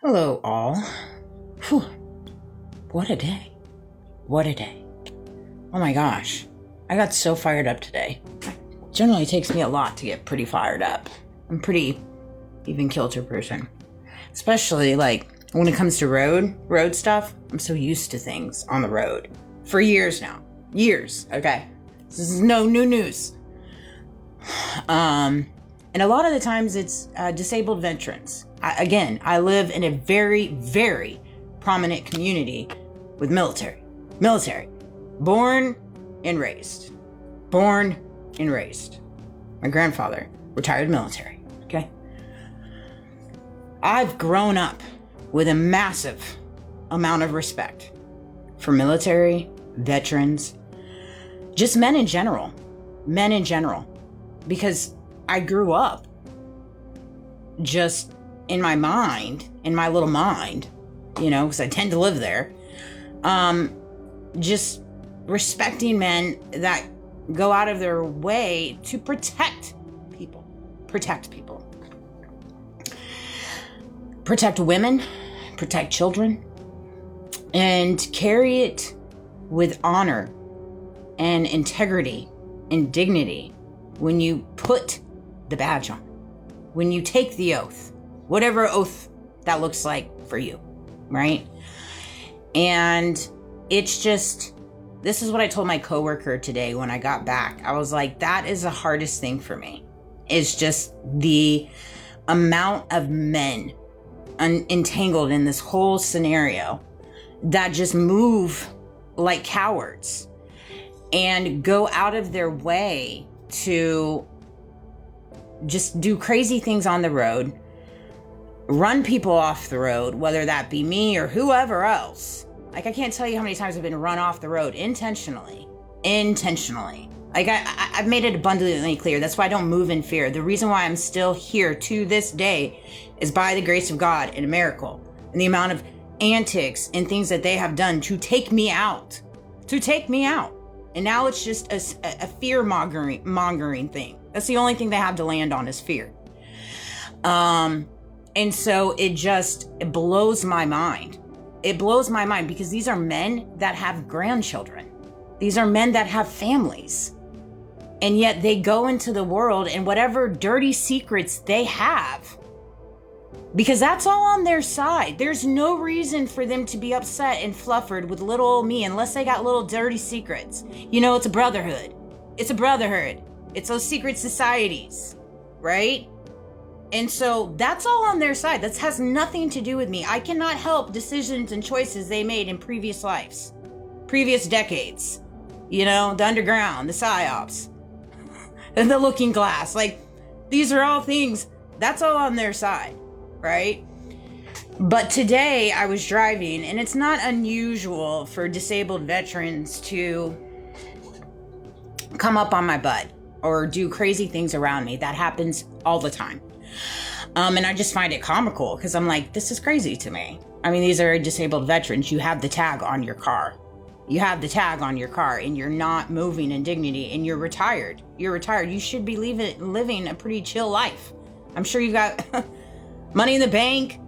Hello, all. Whew. What a day. What a day. Oh my gosh. I got so fired up today. It generally takes me a lot to get pretty fired up. I'm pretty even kilter person. Especially when it comes to road stuff. I'm so used to things on the road. For years now. Years, okay? This is no new news. And a lot of the times it's disabled veterans. I live in a very, very prominent community with military. Born and raised. My grandfather, retired military, okay? I've grown up with a massive amount of respect for military, veterans, just men in general, because I grew up just in my little mind, because I tend to live there, just respecting men that go out of their way to protect people, protect women, protect children, and carry it with honor and integrity and dignity when you put the badge on, when you take the oath, whatever oath that looks like for you, right? And it's just, this is what I told my coworker today when I got back. I was like, that is the hardest thing for me. It's just the amount of men entangled in this whole scenario that just move like cowards and go out of their way to just do crazy things on the road, run people off the road, whether that be me or whoever else. I can't tell you how many times I've been run off the road intentionally. I've made it abundantly clear. That's why I don't move in fear. The reason why I'm still here to this day is by the grace of God and a miracle, and the amount of antics and things that they have done to take me out. And now it's just a fear-mongering thing. That's the only thing they have to land on is fear. And so it blows my mind. It blows my mind because these are men that have grandchildren. These are men that have families. And yet they go into the world and whatever dirty secrets they have, because that's all on their side. There's no reason for them to be upset and fluffered with little old me unless they got little dirty secrets. It's a brotherhood. It's those secret societies, right? And so that's all on their side. That has nothing to do with me. I cannot help decisions and choices they made in previous lives, previous decades. The underground, the psyops, and the looking glass. These are all things, that's all on their side, right? But today I was driving, and it's not unusual for disabled veterans to come up on my butt or do crazy things around me. That happens all the time. And I just find it comical because I'm like, this is crazy to me. I mean, these are disabled veterans. You have the tag on your car. And you're not moving in dignity, and you're retired. You should be living a pretty chill life. I'm sure you've got money in the bank.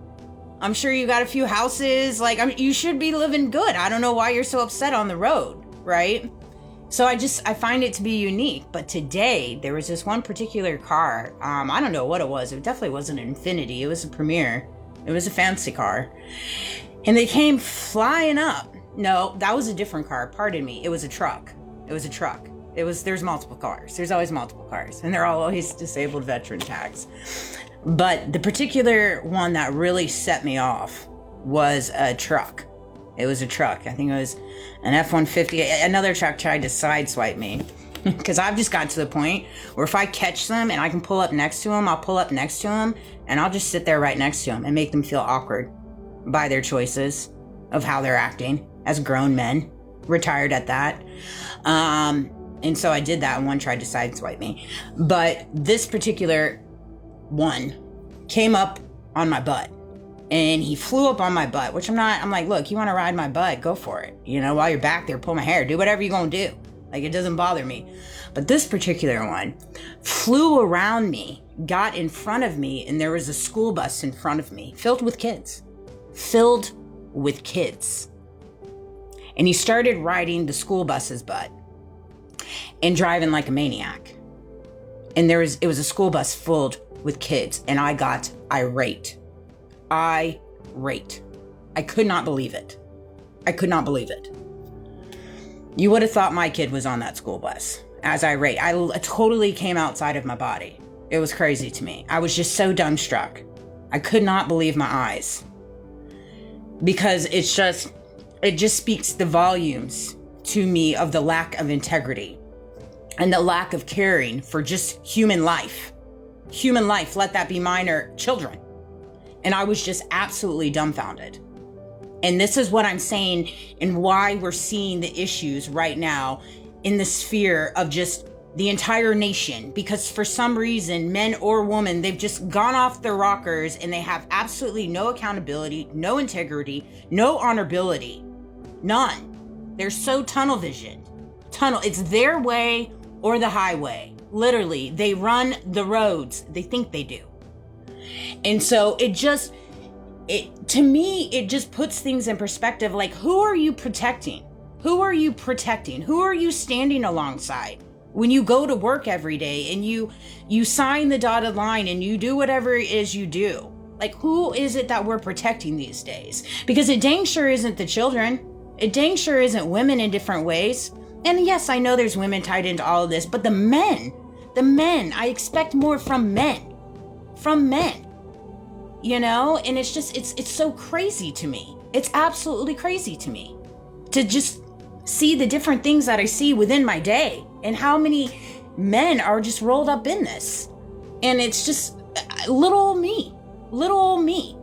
I'm sure you got a few houses. You should be living good. I don't know why you're so upset on the road, right? So I find it to be unique. But today there was this one particular car. I don't know what it was. It definitely wasn't an Infiniti. It was a Premier. It was a fancy car. And they came flying up. No, that was a different car. Pardon me. It was a truck. There's multiple cars. There's always multiple cars. And they're always disabled veteran tags. But the particular one that really set me off was a truck. It was a truck. I think it was an F-150. Another truck tried to sideswipe me because I've just got to the point where if I catch them and I can pull up next to them, I'll pull up next to them and I'll just sit there right next to them and make them feel awkward by their choices of how they're acting as grown men, retired at that. And so I did that, and one tried to sideswipe me. But this particular one came up on my butt. And he flew up on my butt, which I'm like, look, you want to ride my butt? Go for it. While you're back there, pull my hair, do whatever you're going to do. It doesn't bother me. But this particular one flew around me got in front of me, and there was a school bus in front of me filled with kids. Filled with kids. And he started riding the school bus's butt and driving like a maniac. And it was a school bus filled with kids, and I got irate. Irate. I could not believe it. I could not believe it. You would have thought my kid was on that school bus as irate. I totally came outside of my body. It was crazy to me. I was just so dumbstruck. I could not believe my eyes. Because it just speaks the volumes to me of the lack of integrity and the lack of caring for just human life. Human life, let that be mine or children. And I was just absolutely dumbfounded. And this is what I'm saying and why we're seeing the issues right now in the sphere of just the entire nation. Because for some reason, men or women, they've just gone off their rockers and they have absolutely no accountability, no integrity, no honorability. None. They're so tunnel visioned. It's their way or the highway. Literally, they run the roads. They think they do. And so to me, it just puts things in perspective. Like, who are you protecting? Who are you protecting? Who are you standing alongside? When you go to work every day and you sign the dotted line and you do whatever it is you do. Like, who is it that we're protecting these days? Because it dang sure isn't the children. It dang sure isn't women in different ways. And yes, I know there's women tied into all of this, but the men, I expect more from men. From men. You know? And it's just, it's so crazy to me. It's absolutely crazy to me. To just see the different things that I see within my day. And how many men are just rolled up in this. And it's just little old me. Little old me.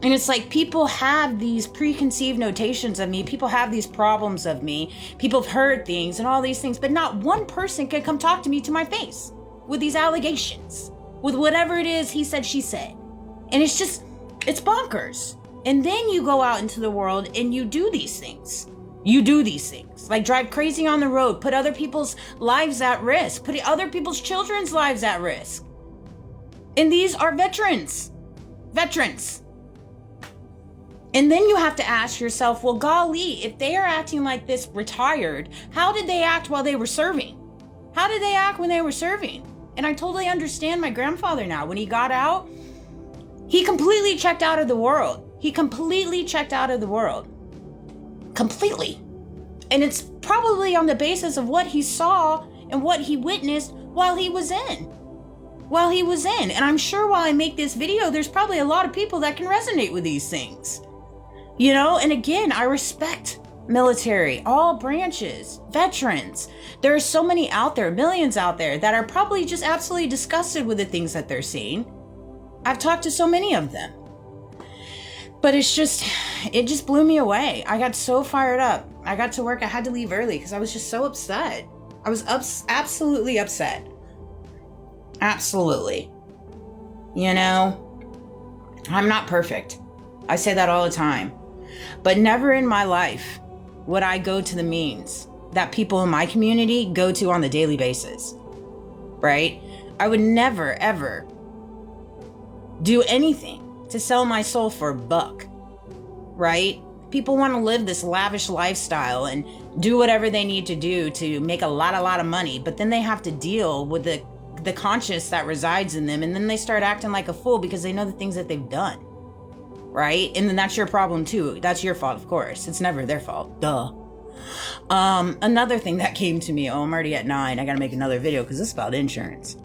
And it's like people have these preconceived notations of me. People have these problems of me. People have heard things and all these things. But not one person can come talk to me to my face with these allegations. With whatever it is he said, she said. And it's bonkers. And then you go out into the world and you do these things. You do these things. Like drive crazy on the road. Put other people's lives at risk. Put other people's children's lives at risk. And these are veterans. Veterans. And then you have to ask yourself, well, golly, if they are acting like this retired, how did they act while they were serving? How did they act when they were serving? And I totally understand my grandfather now. When he got out, he completely checked out of the world. He completely checked out of the world. Completely. And it's probably on the basis of what he saw and what he witnessed while he was in. And I'm sure while I make this video, there's probably a lot of people that can resonate with these things. You know, and again, I respect military, all branches, veterans. There are so many out there, millions out there that are probably just absolutely disgusted with the things that they're seeing. I've talked to so many of them. But it just blew me away. I got so fired up. I got to work. I had to leave early because I was just so upset. I was absolutely upset. Absolutely. You know, I'm not perfect. I say that all the time. But never in my life would I go to the means that people in my community go to on the daily basis. Right? I would never, ever do anything to sell my soul for a buck. Right? People want to live this lavish lifestyle and do whatever they need to do to make a lot of money, but then they have to deal with the conscience that resides in them, and then they start acting like a fool because they know the things that they've done. Right? And then that's your problem too. That's your fault, of course. It's never their fault. Duh. Another thing that came to me, I'm already at 9. I gotta make another video because this is about insurance.